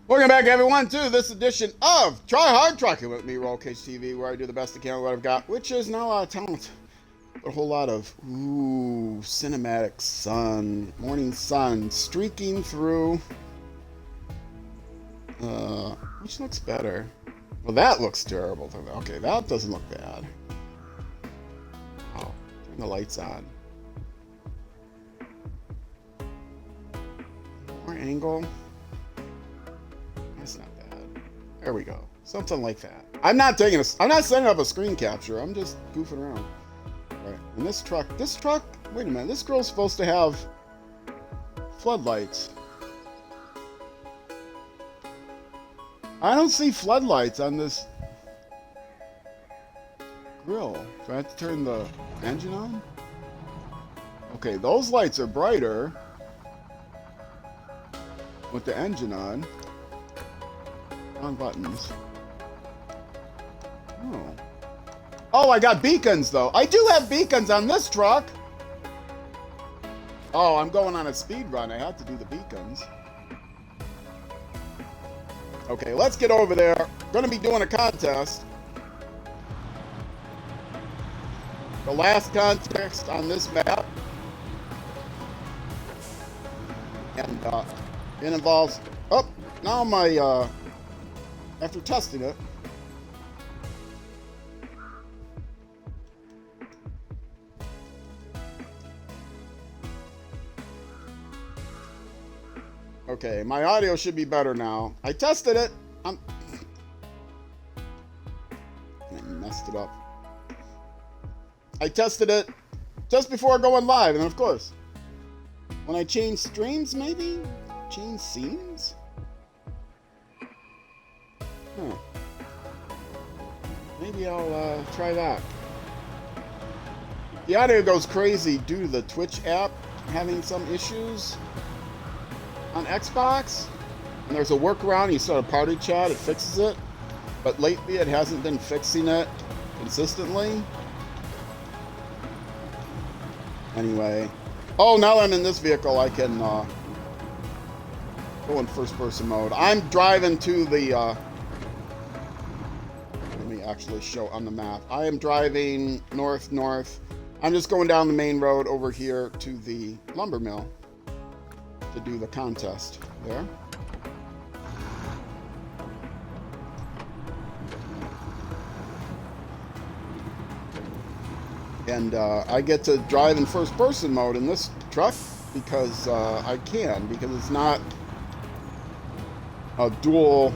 Welcome back, everyone, to this edition of Try Hard Trucking with me, Roll Cage TV, where I do the best I can with what I've got, which is not a lot of talent, but a whole lot of, cinematic sun, morning sun, streaking through. Which looks better? Well, that looks terrible. Okay, that doesn't look bad. Oh, turn the lights on. More angle. That's not bad. There we go. Something like that. I'm not setting up a screen capture. I'm just goofing around. Right. And this truck, wait a minute. This girl's supposed to have floodlights. I don't see floodlights on this grill. Do I have to turn the engine on? Okay, those lights are brighter with the engine on. On buttons. Oh. Oh, I got beacons though. I do have beacons on this truck. Oh, I'm going on a speed run. I have to do the beacons. Okay, let's get over there. Gonna be doing a contest. The last contest on this map. And it involves, oh, now my, after testing it, okay, my audio should be better now. I tested it. I messed it up. I tested it just before going live, and of course, when I change streams, maybe change scenes. Maybe I'll try that. The audio goes crazy due to the Twitch app having some issues on Xbox. And there's a workaround. You start a party chat, it fixes it. But lately it hasn't been fixing it consistently. Anyway. Oh, now that I'm in this vehicle, I can go in first person mode. I'm driving to the actually show on the map. I am driving north. I'm just going down the main road over here to the lumber mill to do the contest there. And I get to drive in first person mode in this truck because I can, because it's not a dual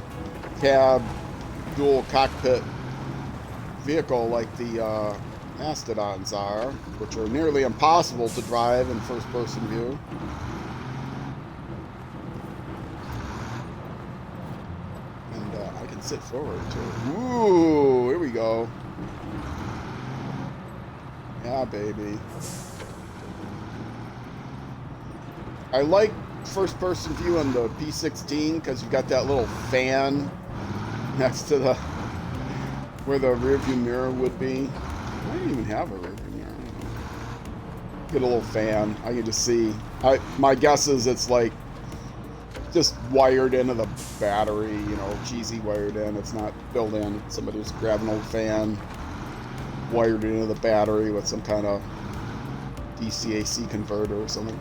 cab, dual cockpit vehicle like the Mastodons are, which are nearly impossible to drive in first person view. And I can sit forward too. Ooh, here we go. Yeah, baby. I like first person view on the P16 because you got that little fan next to the where the rear view mirror would be. I don't even have a rear view mirror. Get a little fan. I can just see. My guess is it's like just wired into the battery, you know, cheesy wired in. It's not built in. Somebody just grabbed an old fan, wired it into the battery with some kind of DC-AC converter or something.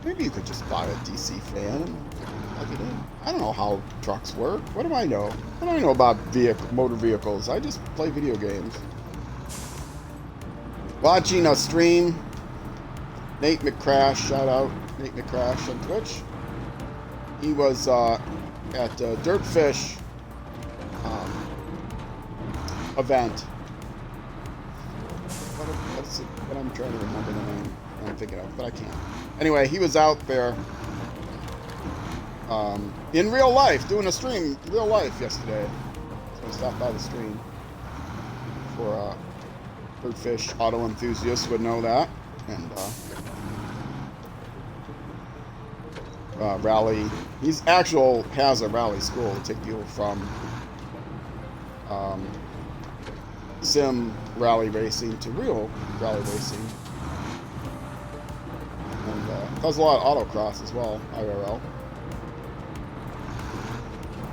Maybe you could just buy a DC fan and plug it in. I don't know how trucks work. What do I know? What do I know about motor vehicles? I just play video games. Watching a stream. Nate McCrash, shout out Nate McCrash on Twitch. He was at Dirtfish event. What I'm trying to remember the name I'm thinking of, but I can't. Anyway, he was out there in real life, doing a stream in real life yesterday. So I stopped by the stream for Birdfish auto enthusiasts would know that. And rally, has a rally school to take people from sim rally racing to real rally racing. And does a lot of autocross as well, IRL.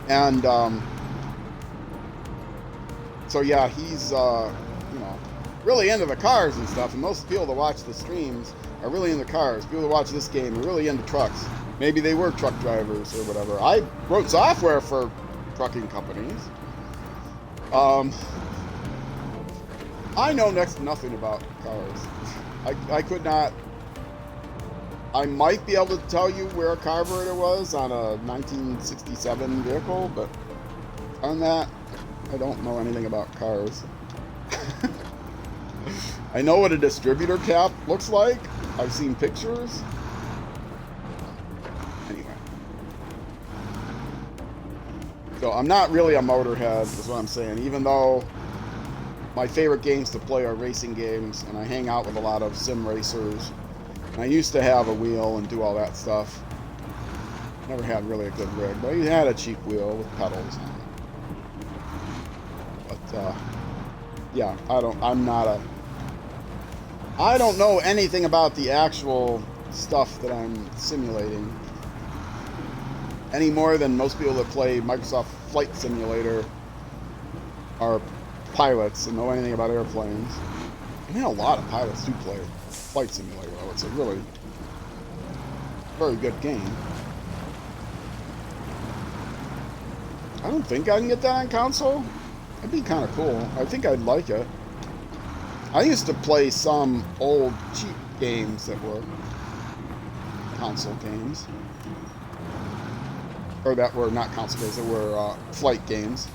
And so yeah, he's you know, really into the cars and stuff. And most people that watch the streams are really into cars. People that watch this game are really into trucks. Maybe they were truck drivers or whatever. I wrote software for trucking companies. I know next to nothing about cars. I could not. I might be able to tell you where a carburetor was on a 1967 vehicle, but on that, I don't know anything about cars. I know what a distributor cap looks like. I've seen pictures. Anyway. So I'm not really a motorhead, is what I'm saying, even though my favorite games to play are racing games, and I hang out with a lot of sim racers. And I used to have a wheel and do all that stuff. Never had really a good rig, but I had a cheap wheel with pedals on it. But yeah, I don't know anything about the actual stuff that I'm simulating any more than most people that play Microsoft Flight Simulator are pilots and know anything about airplanes. I mean, a lot of pilots do play Flight Simulator, though. It's a really very good game. I don't think I can get that on console. That'd be kind of cool. I think I'd like it. I used to play some old cheap games that were console games. Or that were not console games, that were flight games.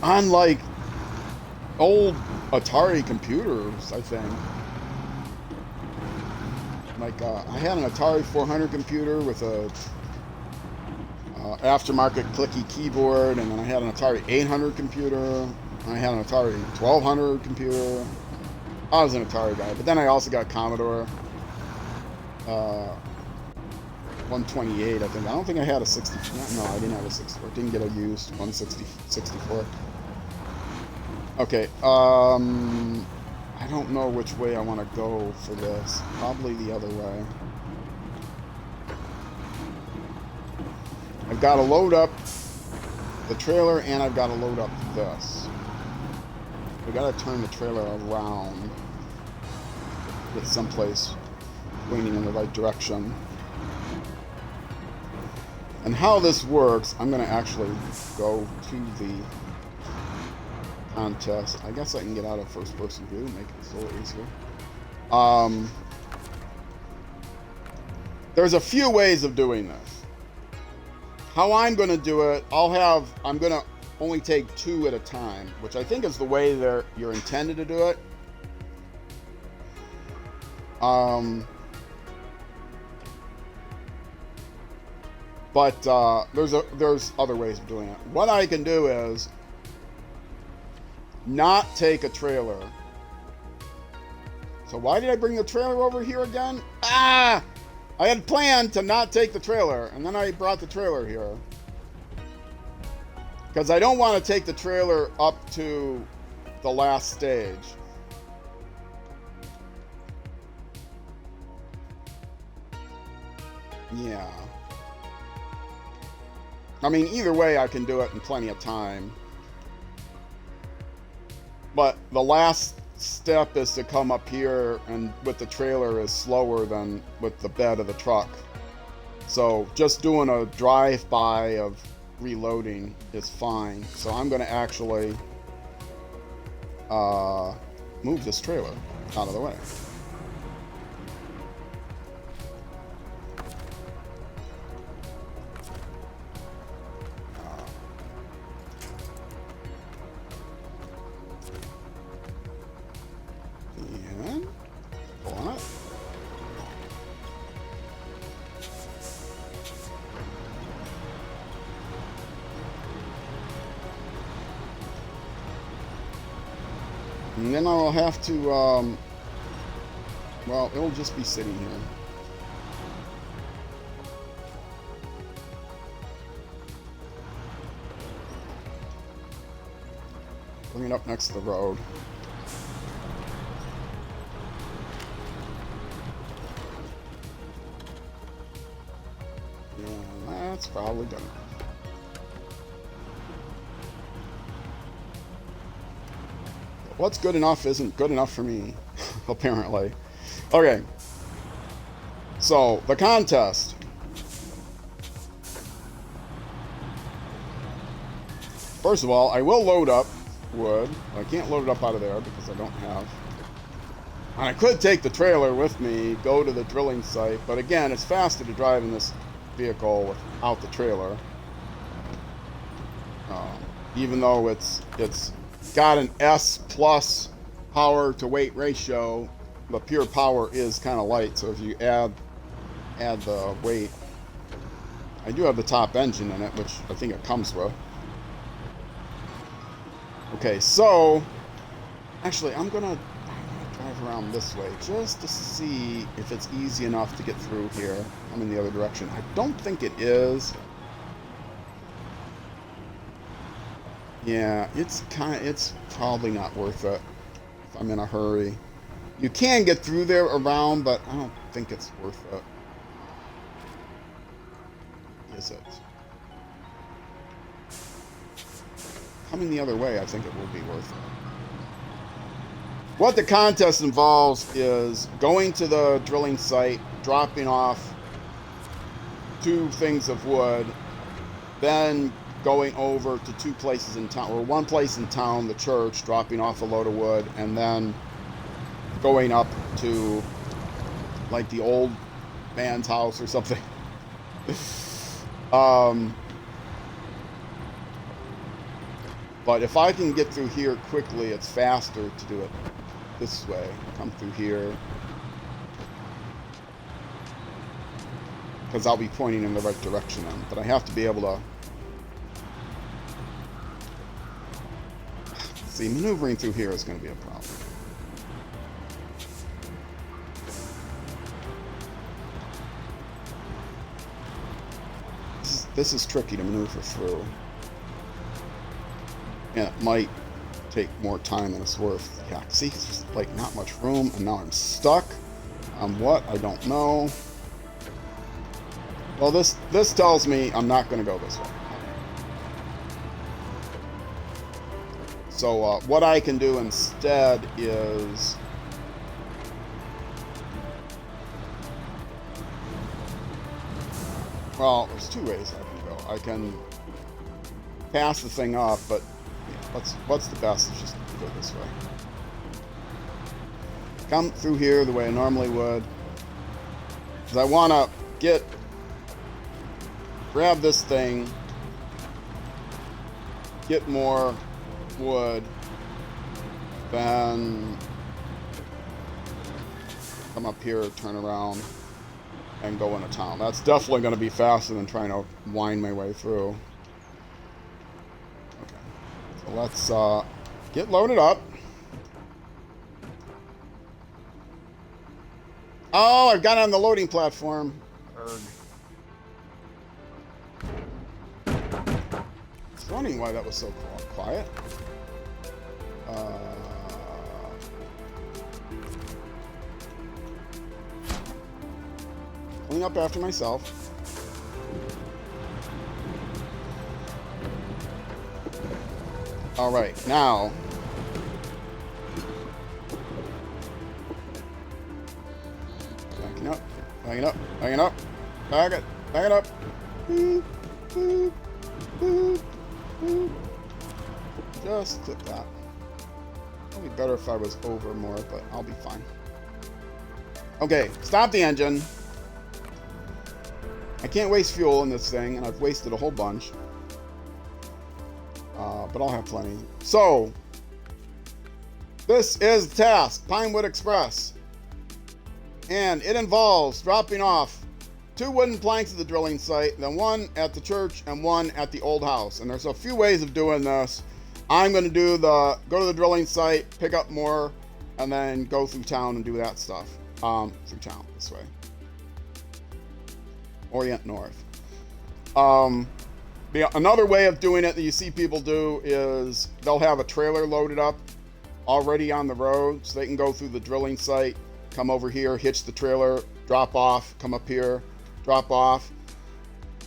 On like old Atari computers, I think. Like I had an Atari 400 computer with a aftermarket clicky keyboard, and then I had an Atari 800 computer. I had an Atari 1200 computer. I was an Atari guy, but then I also got Commodore 128, I think. I don't think I had a 64. No, I didn't have a 64. Didn't get a used 164. Okay, I don't know which way I want to go for this. Probably the other way. I've got to load up the trailer, and I've got to load up this. We've got to turn the trailer around. Get someplace pointing in the right direction. And how this works, I'm going to actually go to the contest. I guess I can get out of first person view, make it a little easier. There's a few ways of doing this. How I'm going to do it, I'm going to only take 2 at a time, which I think is the way you're intended to do it. But there's other ways of doing it. What I can do is not take a trailer. So why did I bring the trailer over here again? I had planned to not take the trailer, and then I brought the trailer here. Because I don't want to take the trailer up to the last stage. Yeah. I mean, either way, I can do it in plenty of time. But the last step is to come up here, and with the trailer is slower than with the bed of the truck. So just doing a drive-by of reloading is fine. So I'm going to actually move this trailer out of the way. And then I'll have to, well, it'll just be sitting here. Bring it up next to the road. Yeah, That's probably good enough. But what's good enough isn't good enough for me, apparently. Okay. So, the contest. First of all, I will load up wood. I can't load it up out of there because I don't have. And I could take the trailer with me, go to the drilling site, but again, it's faster to drive in this vehicle without the trailer. Even though it's got an S plus power to weight ratio, the pure power is kind of light. So if you add the weight, I do have the top engine in it, which I think it comes with. Okay, so actually, I'm gonna drive around this way just to see if it's easy enough to get through here. I'm in the other direction. I don't think it is. Yeah, it's probably not worth it if I'm in a hurry. You can get through there around, but I don't think it's worth it. Is it? Coming the other way, I think it will be worth it. What the contest involves is going to the drilling site, dropping off 2 things of wood, then going over to 2 places in town, or 1 place in town, the church, dropping off a load of wood, and then going up to like the old man's house or something. But if I can get through here quickly, it's faster to do it this way. Come through here. Because I'll be pointing in the right direction then. But I have to be able to... See, maneuvering through here is going to be a problem. This is tricky to maneuver through. And it might take more time than it's worth. Yeah, see, it's just like not much room, and now I'm stuck on what? I don't know. Well, this tells me I'm not going to go this way. So what I can do instead is... Well, there's 2 ways I can go. I can pass the thing up, but what's the best? It's just go this way. Come through here the way I normally would. Because I want to grab this thing, get more wood, then come up here, turn around, and go into town. That's definitely going to be faster than trying to wind my way through. Let's get loaded up. Oh, I've got on the loading platform. It's wondering why that was so quiet. Clean up after myself. All right, now backing up, backing up, backing up, back it up. Boop, boop, boop, boop. Just clip that. It'll be better if I was over more, but I'll be fine. Okay, stop the engine. I can't waste fuel in this thing, and I've wasted a whole bunch. But I'll have plenty. So, this is the task, Pinewood Express. And it involves dropping off 2 wooden planks at the drilling site, then 1 at the church and 1 at the old house. And there's a few ways of doing this. I'm going to go to the drilling site, pick up more, and then go through town and do that stuff. Through town, this way. Orient north. Another way of doing it that you see people do is they'll have a trailer loaded up already on the road, so they can go through the drilling site, come over here, hitch the trailer, drop off, come up here, drop off.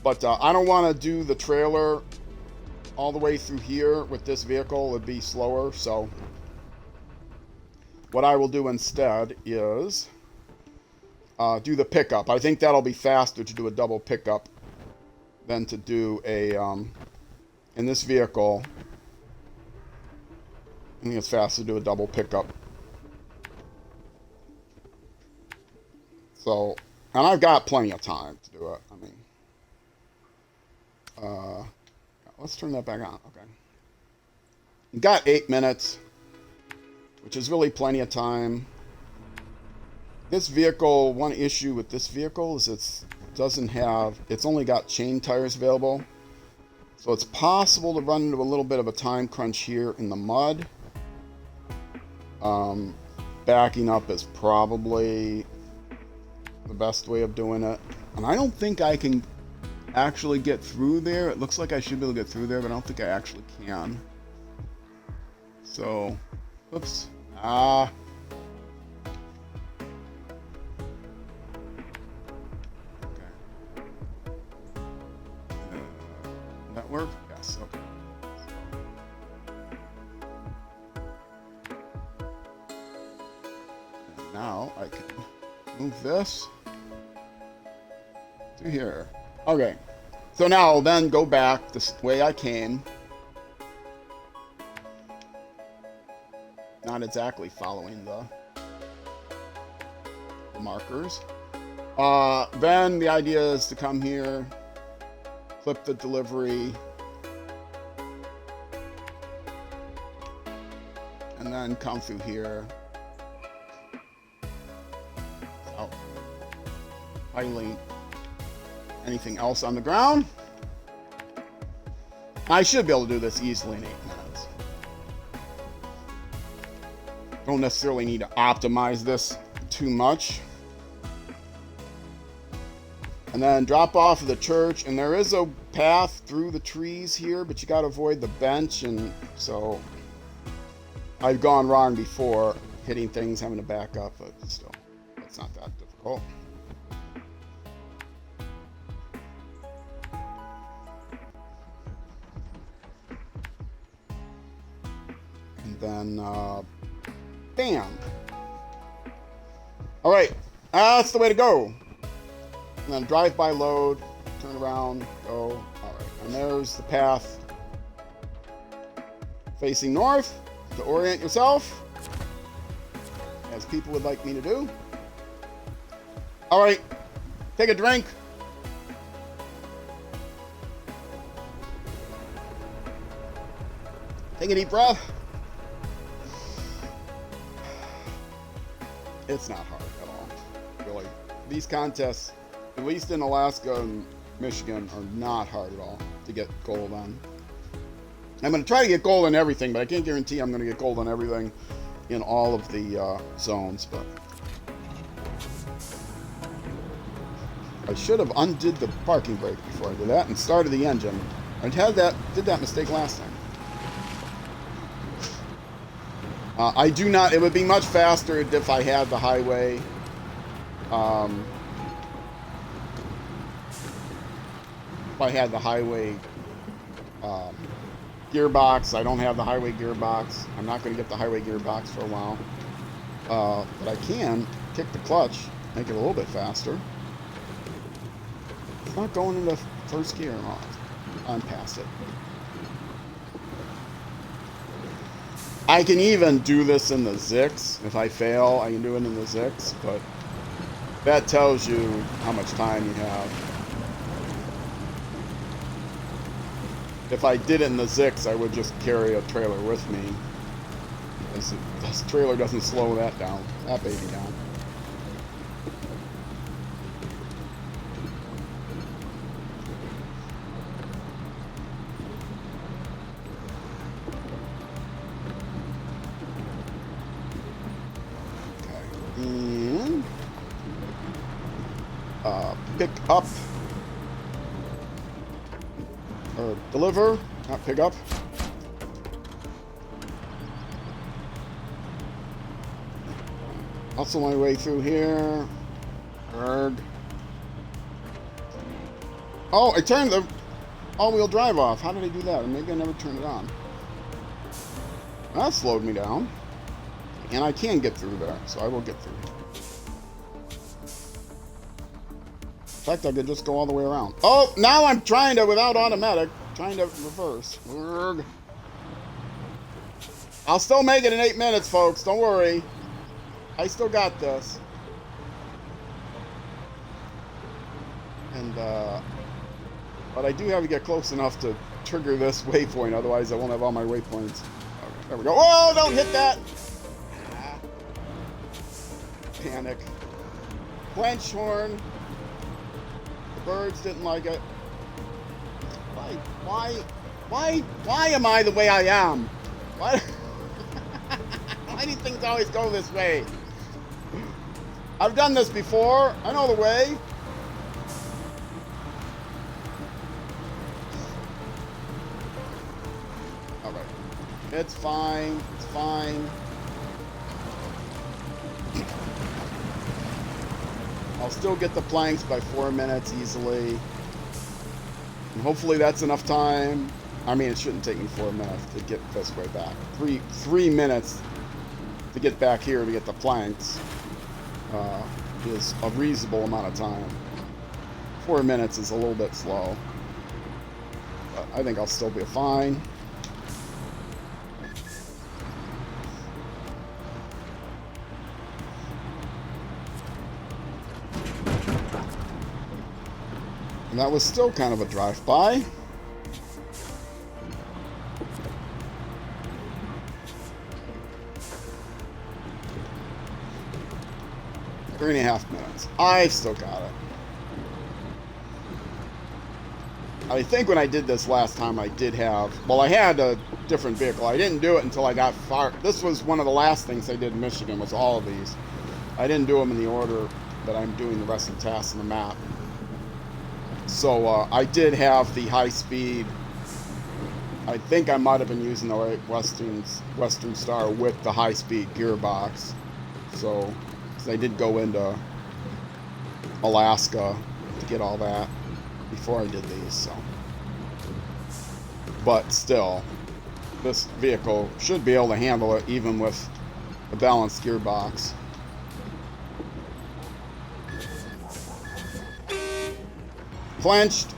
But I don't want to do the trailer all the way through here with this vehicle. It'd be slower. So what I will do instead is do the pickup. I think that'll be faster to do a double pickup than to do a, in this vehicle, I think it's faster to do a double pickup. So, and I've got plenty of time to do it. I mean, let's turn that back on. Okay. You've got 8 minutes, which is really plenty of time. This vehicle, one issue with this vehicle is it's only got chain tires available. So it's possible to run into a little bit of a time crunch here in the mud. Backing up is probably the best way of doing it. And I don't think I can actually get through there. It looks like I should be able to get through there, but I don't think I actually can. So, oops. Okay. That work? Yes, okay. And now I can move this to here. Okay. So now I'll then go back the way I came. Not exactly following the markers. Then the idea is to come here, clip the delivery, and then come through here. Without piling anything else on the ground. I should be able to do this easily in 8 minutes. Don't necessarily need to optimize this too much. And then drop off of the church, and there is a path through the trees here, but you got to avoid the bench, and so I've gone wrong before, hitting things, having to back up, but still, it's not that difficult. And then, bam. All right, that's the way to go. And then drive-by load, turn around, go. All right, and there's the path facing north to orient yourself, as people would like me to do. All right, take a drink. Take a deep breath. It's not hard at all, really. These contests, at least in Alaska and Michigan, are not hard at all to get gold on. I'm going to try to get gold in everything, but I can't guarantee I'm going to get gold on everything in all of the zones. But I should have undid the parking brake before I did that and started the engine. I did that mistake last time. I do not. It would be much faster if I had the highway. If I had the highway gearbox. I don't have the highway gearbox. I'm not going to get the highway gearbox for a while. But I can kick the clutch, make it a little bit faster. It's not going into first gear. I'm past it. I can even do this in the Zix. If I fail, I can do it in the Zix, but that tells you how much time you have. If I did it in the Zix, I would just carry a trailer with me. This trailer doesn't slow that baby down. Pick up, or deliver, not pick up. Also my way through here. Erg. Oh, I turned the all-wheel drive off. How did I do that? Maybe I never turned it on. That slowed me down. And I can get through there, so I will get through. In fact, I could just go all the way around. Oh, now I'm trying to, without automatic, trying to reverse. I'll still make it in 8 minutes, folks. Don't worry. I still got this. And, but I do have to get close enough to trigger this waypoint, otherwise I won't have all my waypoints. Okay, there we go. Oh, don't hit that! Ah. Panic. Quench horn. The birds didn't like it. Why am I the way I am? Why? Why do things always go this way? I've done this before. I know the way. All right. It's fine. It's fine. I'll still get the planks by 4 minutes easily. And hopefully that's enough time. I mean, it shouldn't take me 4 minutes to get this way back. Three minutes to get back here to get the planks is a reasonable amount of time. 4 minutes is a little bit slow, but I think I'll still be fine. And that was still kind of a drive-by. Three and a half minutes. I've still got it. I think when I did this last time, I did have... Well, I had a different vehicle. I didn't do it until I got far... This was one of the last things I did in Michigan, was all of these. I didn't do them in the order that I'm doing the rest of the tasks on the map. So I did have the high-speed... I think I might have been using the right Western Star with the high-speed gearbox. So I did go into Alaska to get all that before I did these. So, but still, this vehicle should be able to handle it even with a balanced gearbox. Clenched.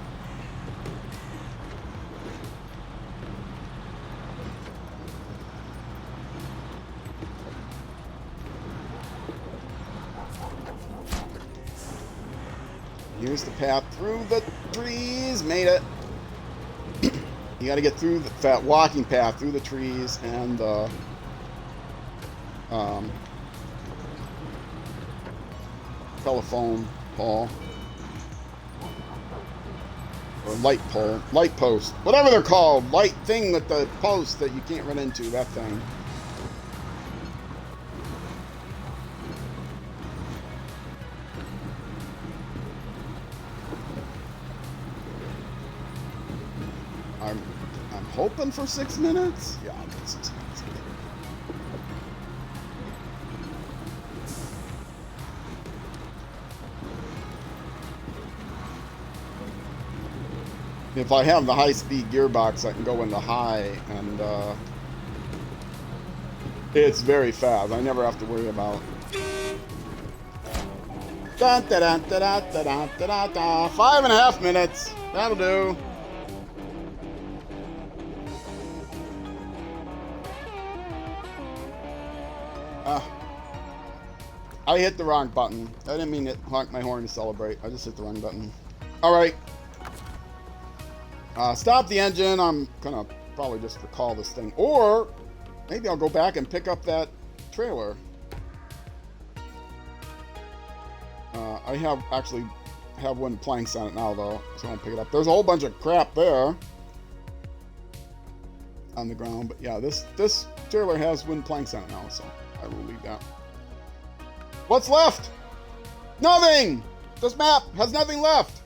Here's the path through the trees. Made it. You got to get through that walking path through the trees and the telephone pole or light pole, light post, whatever they're called, light thing with the post that you can't run into. That thing. I'm hoping for 6 minutes. Yeah, I'll get 6 minutes. If I have the high-speed gearbox, I can go into high, and it's very fast. I never have to worry about. Da, da, da, da, da, da, da, da. 5.5 minutes. That'll do. I hit the wrong button. I didn't mean to honk my horn to celebrate. I just hit the wrong button. Alright. Stop the engine. I'm gonna probably just recall this thing. Or maybe I'll go back and pick up that trailer. I actually have wooden planks on it now, though, so I won't pick it up. There's a whole bunch of crap there on the ground. But yeah, this trailer has wooden planks on it now, so I will leave that. What's left? Nothing! This map has nothing left.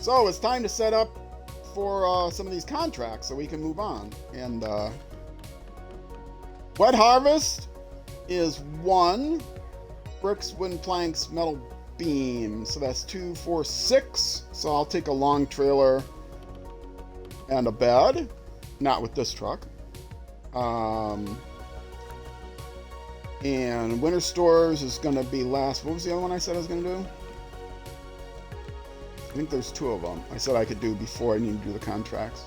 So it's time to set up for some of these contracts so we can move on. And wet harvest is 1. Bricks, wooden planks, metal beam. So that's 2, 4, 6. So I'll take a long trailer and a bed. Not with this truck. And winter stores is going to be last. What was the other one I said I was going to do? I think there's 2 of them I said I could do before I need to do the contracts.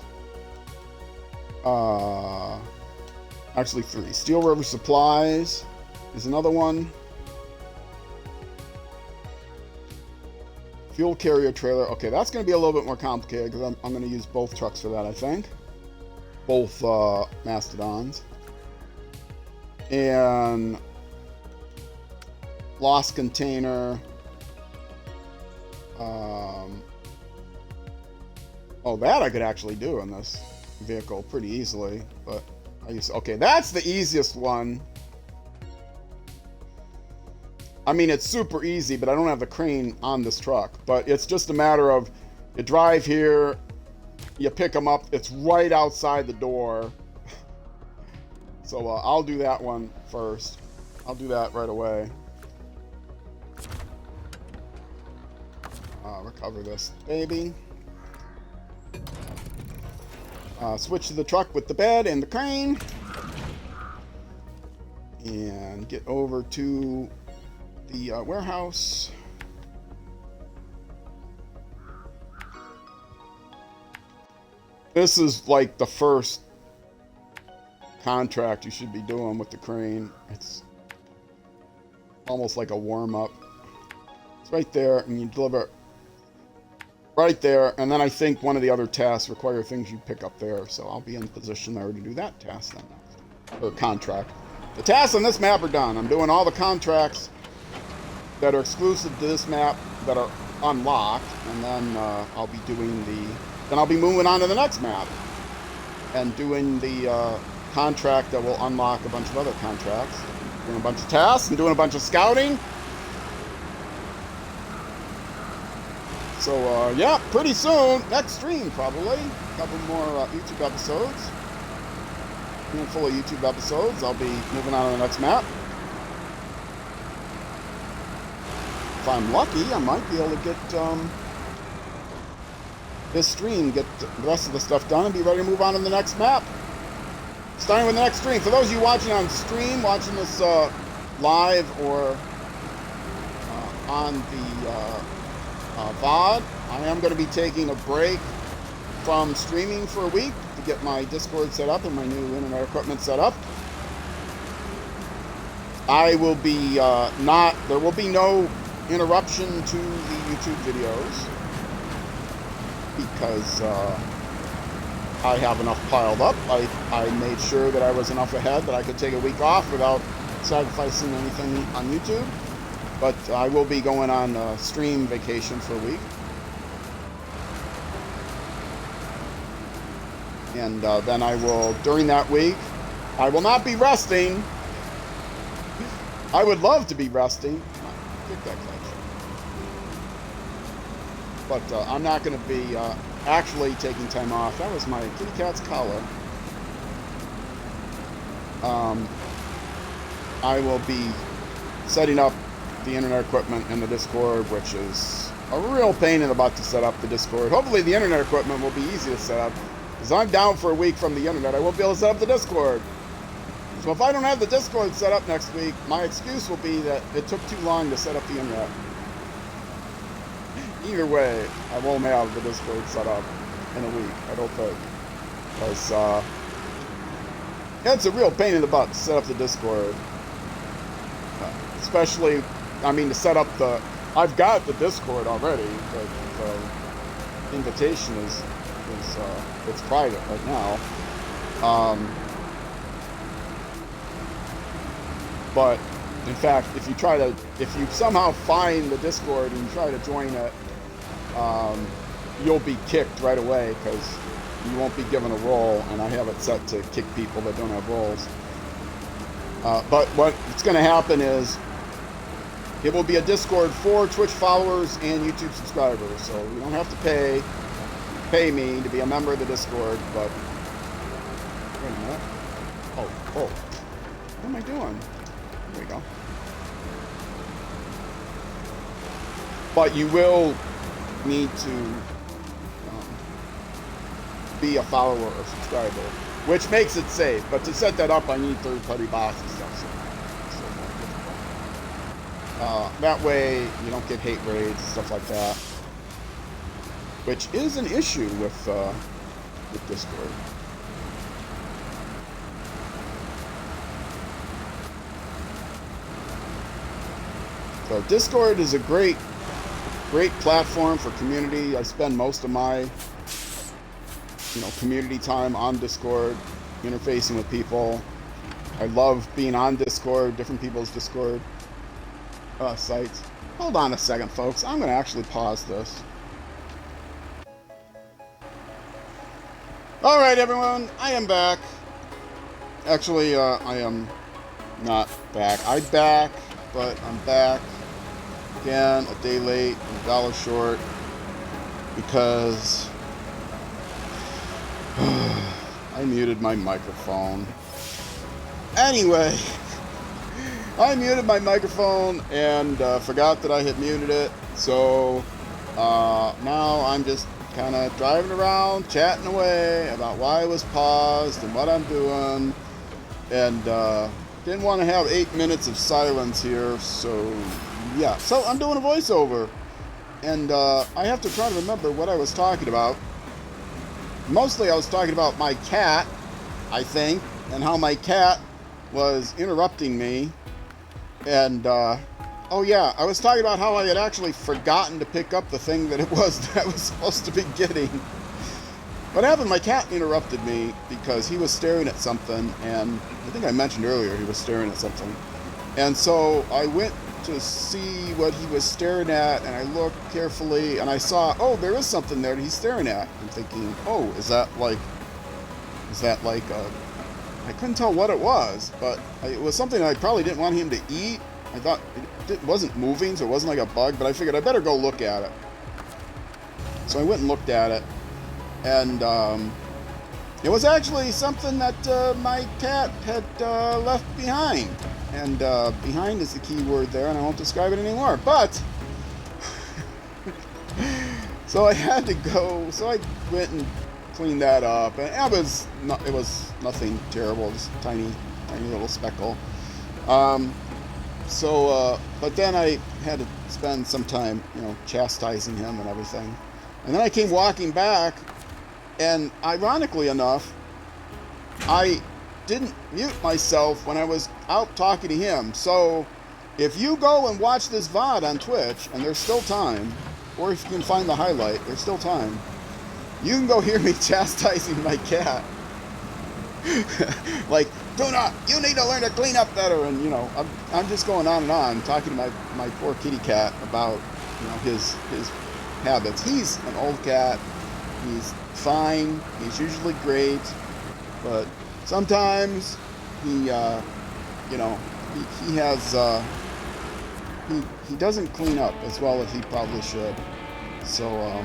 Actually 3. Steel River Supplies is another one. Fuel carrier trailer. Okay, that's going to be a little bit more complicated because I'm going to use both trucks for that, I think. Both Mastodons. And lost container. Oh, that I could actually do in this vehicle pretty easily, but okay, that's the easiest one. I mean, it's super easy, but I don't have the crane on this truck. But it's just a matter of you drive here, you pick them up. It's right outside the door. So I'll do that one first. I'll do that right away. Recover this baby. Switch to the truck with the bed and the crane. And get over to the warehouse. This is like the first contract you should be doing with the crane. It's almost like a warm-up. It's right there, and you deliver right there, and then I think one of the other tasks require things you pick up there, so I'll be in position there to do that task then, or contract. The tasks on this map are done. I'm doing all the contracts that are exclusive to this map that are unlocked, and then I'll be doing then I'll be moving on to the next map and doing the contract that will unlock a bunch of other contracts. Doing a bunch of tasks and doing a bunch of scouting. So, yeah, pretty soon, next stream probably. A couple more YouTube episodes. A handful of YouTube episodes. I'll be moving on to the next map. If I'm lucky, I might be able to get this stream, get the rest of the stuff done, and be ready to move on to the next map. Starting with the next stream. For those of you watching on stream, watching this live or on the VOD, I am going to be taking a break from streaming for a week to get my Discord set up and my new internet equipment set up. I will be there will be no interruption to the YouTube videos because I have enough piled up. I made sure that I was enough ahead that I could take a week off without sacrificing anything on YouTube. But I will be going on a stream vacation for a week. And then I will, during that week, I will not be resting. I would love to be resting. Get that clutch. But I'm not going to be actually taking time off. That was my kitty cat's collar. I will be setting up the internet equipment and the Discord, which is a real pain in the butt to set up the Discord. Hopefully the internet equipment will be easy to set up, because I'm down for a week from the internet. I won't be able to set up the Discord. So if I don't have the Discord set up next week, my excuse will be that it took too long to set up the internet. Either way, I won't have the Discord set up in a week, I don't think. Because it's a real pain in the butt to set up the Discord. Especially, I mean, to set up I've got the Discord already, but the invitation is it's private right now. But in fact, if you somehow find the Discord and try to join it, you'll be kicked right away because you won't be given a role, and I have it set to kick people that don't have roles. But what's going to happen is it will be a Discord for Twitch followers and YouTube subscribers, so you don't have to pay me to be a member of the Discord. But wait a minute. Oh, what am I doing? There we go. But you will need to be a follower or subscriber, which makes it safe. But to set that up, I need third-party bots and stuff. So that way, you don't get hate raids and stuff like that, which is an issue with Discord. So Discord is a great platform for community. I spend most of my community time on Discord, interfacing with people. I love being on Discord, different people's Discord sites. Hold on a second, folks. I'm going to actually pause this. All right, everyone. I am back. Actually, I am not back. I'm back, but I'm back again, a day late, $1 short, because I muted my microphone. Anyway, I muted my microphone and forgot that I had muted it. So now I'm just kind of driving around, chatting away about why I was paused and what I'm doing. And didn't want to have 8 minutes of silence here. So yeah, so I'm doing a voiceover. And I have to try to remember what I was talking about. Mostly I was talking about my cat, I think, and how my cat was interrupting me. And, oh yeah, I was talking about how I had actually forgotten to pick up the thing that it was that I was supposed to be getting. What happened, my cat interrupted me because he was staring at something, and I think I mentioned earlier he was staring at something. And so I went to see what he was staring at, and I looked carefully, and I saw, oh, there is something there that he's staring at. I'm thinking, oh, is that like I couldn't tell what it was, but it was something I probably didn't want him to eat. I thought it wasn't moving, so it wasn't like a bug, but I figured I better go look at it. So I went and looked at it, and it was actually something that my cat had left behind. And behind is the key word there, and I won't describe it anymore. But so I had to go. So I went and cleaned that up, and it was nothing terrible, just a tiny little speckle. But then I had to spend some time, chastising him and everything. And then I came walking back, and ironically enough, I didn't mute myself when I was out talking to him. So if you go and watch this VOD on Twitch, and there's still time, or if you can find the highlight, there's still time, you can go hear me chastising my cat. Like, you need to learn to clean up better. And, I'm just going on and on, talking to my poor kitty cat about, his habits. He's an old cat. He's fine. He's usually great. But sometimes he doesn't clean up as well as he probably should. So,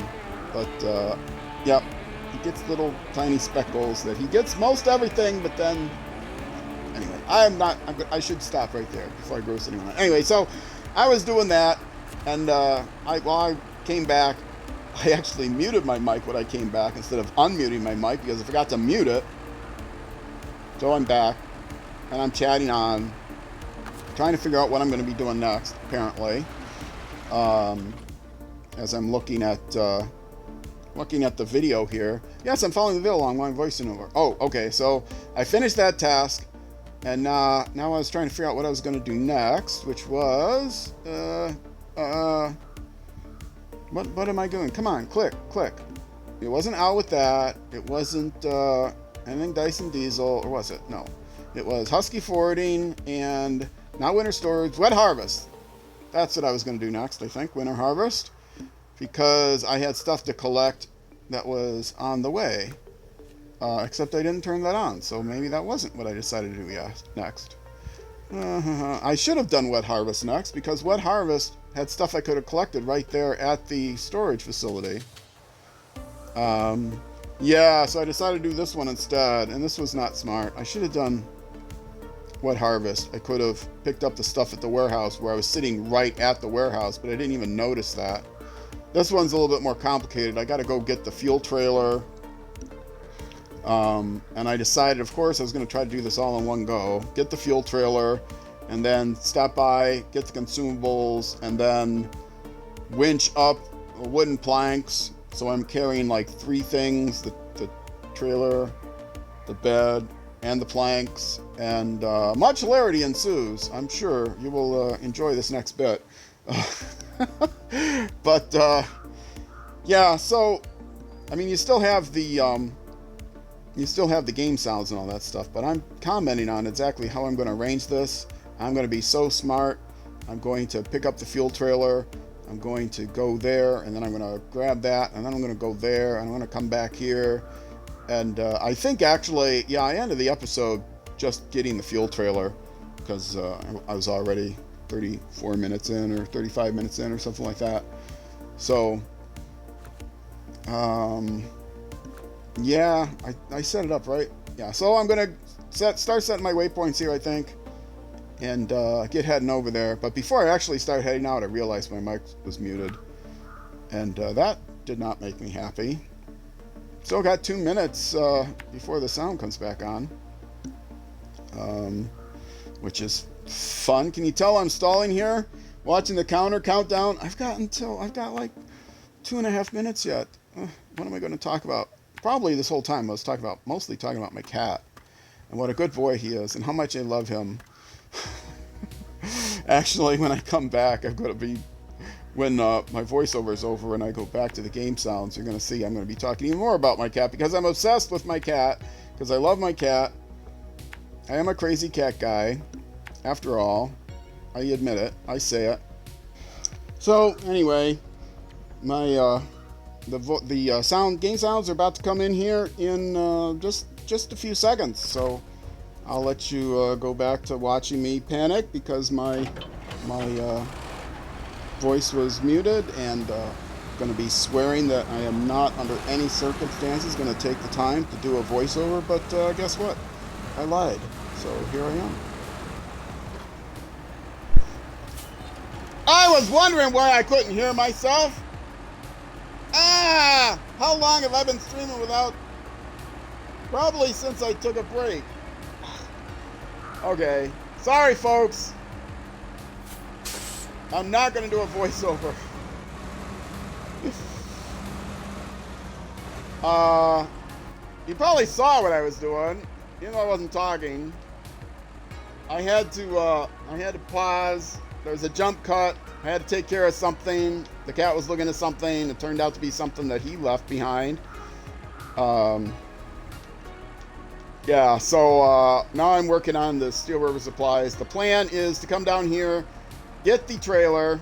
yep, he gets little tiny speckles that he gets most everything, but then, anyway, I should stop right there before I gross anyone. Anyway, so I was doing that, and while I came back, I actually muted my mic when I came back instead of unmuting my mic because I forgot to mute it. So I'm back, and I'm chatting on, trying to figure out what I'm going to be doing next, apparently, as I'm looking at the video here. Yes, I'm following the video along while I'm voicing over. Oh, okay, so I finished that task, and now I was trying to figure out what I was going to do next, which was, what am I doing? Come on, click. It wasn't out with that. It wasn't, anything Dyson Diesel, or was it? No. It was Husky Forwarding and not Winter Storage, Wet Harvest. That's what I was going to do next, I think, Winter Harvest, because I had stuff to collect that was on the way, except I didn't turn that on, so maybe that wasn't what I decided to do next. I should have done Wet Harvest next, because Wet Harvest had stuff I could have collected right there at the storage facility. Yeah, so I decided to do this one instead, and this was not smart. I should have done what harvest. I could have picked up the stuff at the warehouse where I was sitting right at the warehouse, but I didn't even notice that. This one's a little bit more complicated. I got to go get the fuel trailer. And I decided, of course, I was going to try to do this all in one go. Get the fuel trailer, and then stop by, get the consumables, and then winch up wooden planks. So I'm carrying like 3 things, the trailer, the bed, and the planks, and much hilarity ensues. I'm sure you will enjoy this next bit. But yeah, so I mean, you still have the game sounds and all that stuff, but I'm commenting on exactly how I'm going to arrange this. I'm going to be so smart. I'm going to pick up the fuel trailer. I'm going to go there, and then I'm going to grab that, and then I'm going to go there, and I'm going to come back here. And I think actually, yeah, I ended the episode just getting the fuel trailer because I was already 34 minutes in or 35 minutes in or something like that. So, yeah, I set it up, right? Yeah, so I'm going to start setting my waypoints here, I think, and get heading over there. But before I actually start heading out, I realized my mic was muted, and that did not make me happy. Still got 2 minutes before the sound comes back on, which is fun. Can you tell I'm stalling here? Watching the counter countdown. I've got like 2.5 minutes yet. What am I going to talk about? Probably this whole time I was mostly talking about my cat and what a good boy he is and how much I love him. Actually, when I come back, I'm going to be, when my voiceover is over and I go back to the game sounds, you're going to see I'm going to be talking even more about my cat because I'm obsessed with my cat, because I love my cat. I am a crazy cat guy, after all. I admit it. I say it. So, anyway, my the game sounds are about to come in here in just a few seconds. So, I'll let you go back to watching me panic because my voice was muted, and going to be swearing that I am not under any circumstances going to take the time to do a voiceover, but guess what? I lied. So here I am. I was wondering why I couldn't hear myself. How long have I been streaming without? Probably since I took a break. Okay. Sorry, folks. I'm not going to do a voiceover. You probably saw what I was doing. Even though I wasn't talking. I had to pause. There was a jump cut. I had to take care of something. The cat was looking at something. It turned out to be something that he left behind. Yeah, so now I'm working on the Steel River supplies. The plan is to come down here, get the trailer,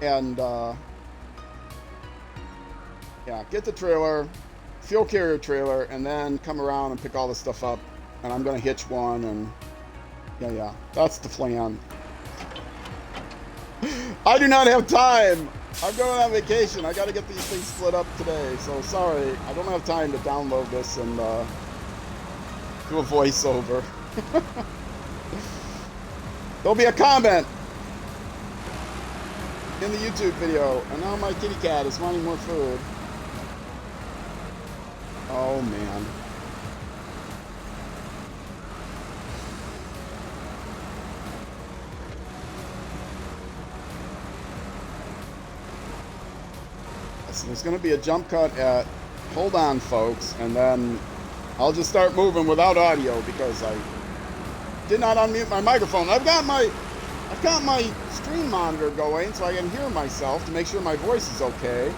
and yeah, get the trailer, fuel carrier trailer, and then come around and pick all this stuff up. And I'm gonna hitch one, and yeah, that's the plan. I do not have time. I'm going on vacation. I got to get these things split up today. So sorry, I don't have time to download this and do a voiceover. There'll be a comment in the YouTube video. And now my kitty cat is wanting more food. Oh man. There's going to be a jump cut at, hold on folks, and then I'll just start moving without audio because I did not unmute my microphone. I've got my stream monitor going so I can hear myself to make sure my voice is okay.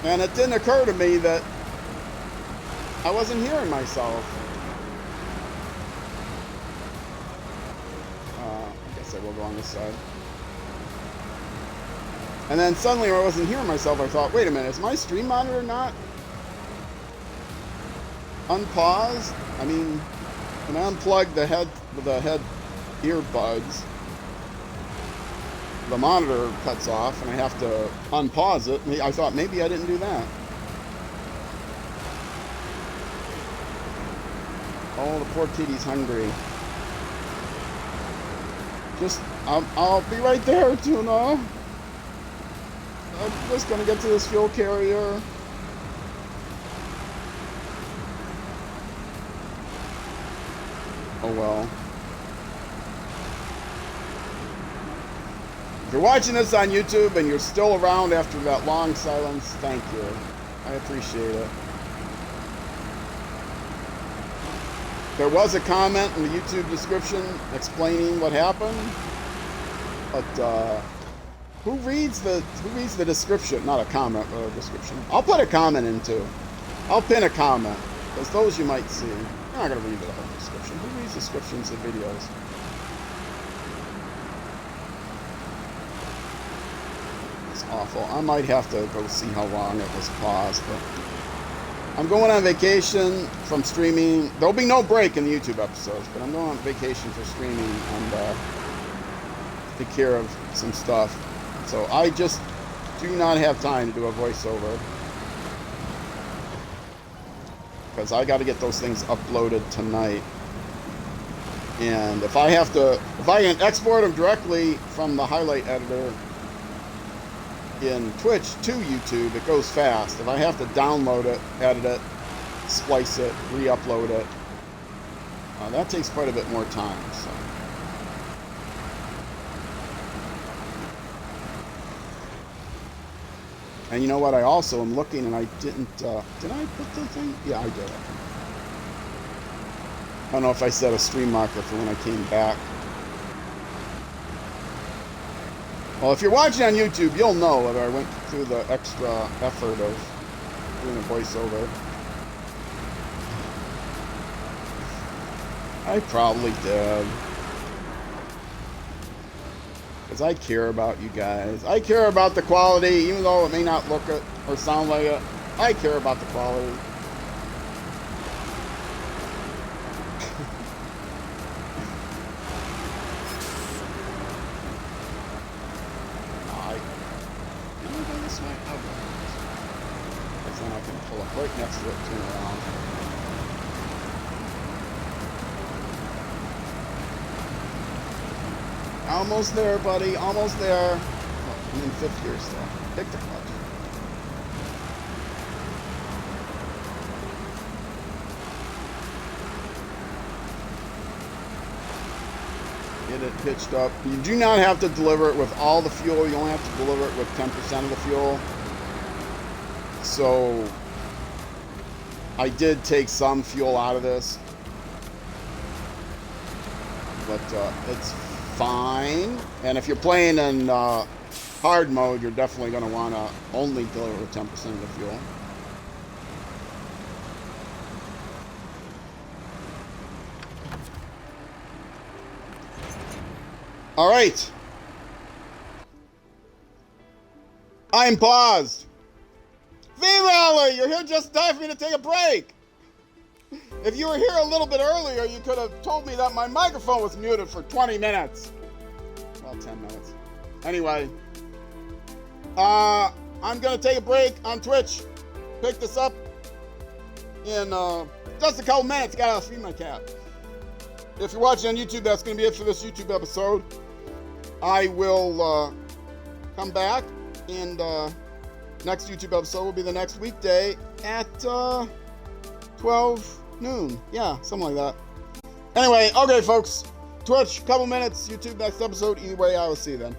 And it didn't occur to me that I wasn't hearing myself. I guess I will go on this side. And then suddenly when I wasn't hearing myself, I thought, wait a minute, is my stream monitor not unpaused? I mean, when I unplug the head earbuds, the monitor cuts off and I have to unpause it. I thought maybe I didn't do that. Oh, the poor kitty's hungry. I'll be right there, Tuna. I'm just gonna get to this fuel carrier. Oh well. If you're watching this on YouTube and you're still around after that long silence, thank you. I appreciate it. There was a comment in the YouTube description explaining what happened, but who reads the description? Not a comment, but a description. I'll put a comment in too. I'll pin a comment, because those you might see. I'm not going to read the whole description. Who reads descriptions of videos? It's awful. I might have to go see how long it was paused, but I'm going on vacation from streaming. There'll be no break in the YouTube episodes, but I'm going on vacation for streaming and take care of some stuff. So I just do not have time to do a voiceover, because I got to get those things uploaded tonight. And if I can export them directly from the highlight editor in Twitch to YouTube, it goes fast. If I have to download it, edit it, splice it, re-upload it, that takes quite a bit more time. So. And you know what? I also am looking, and I didn't. Did I put the thing? Yeah, I did. I don't know if I set a stream marker for when I came back. Well, if you're watching on YouTube, you'll know that I went through the extra effort of doing a voiceover. I probably did. Because I care about you guys. I care about the quality, even though it may not look it or sound like it. I care about the quality. Then I can pull up right next to it, turn around. Almost there, buddy. Almost there. Oh, I'm in fifth gear still. Pick the clutch. Get it pitched up. You do not have to deliver it with all the fuel. You only have to deliver it with 10% of the fuel. So I did take some fuel out of this, but it's fine. And if you're playing in hard mode, you're definitely going to want to only deliver with 10% of the fuel. All right. I'm paused. V-Rally, you're here just time for me to take a break. If you were here a little bit earlier, you could have told me that my microphone was muted for 20 minutes. Well, 10 minutes. Anyway, I'm going to take a break on Twitch. Pick this up in just a couple minutes. Got to feed my cat. If you're watching on YouTube, that's going to be it for this YouTube episode. I will come back, and next YouTube episode will be the next weekday at 12 noon. Yeah, something like that. Anyway, okay, folks. Twitch, couple minutes. YouTube, next episode. Either way, I will see you then.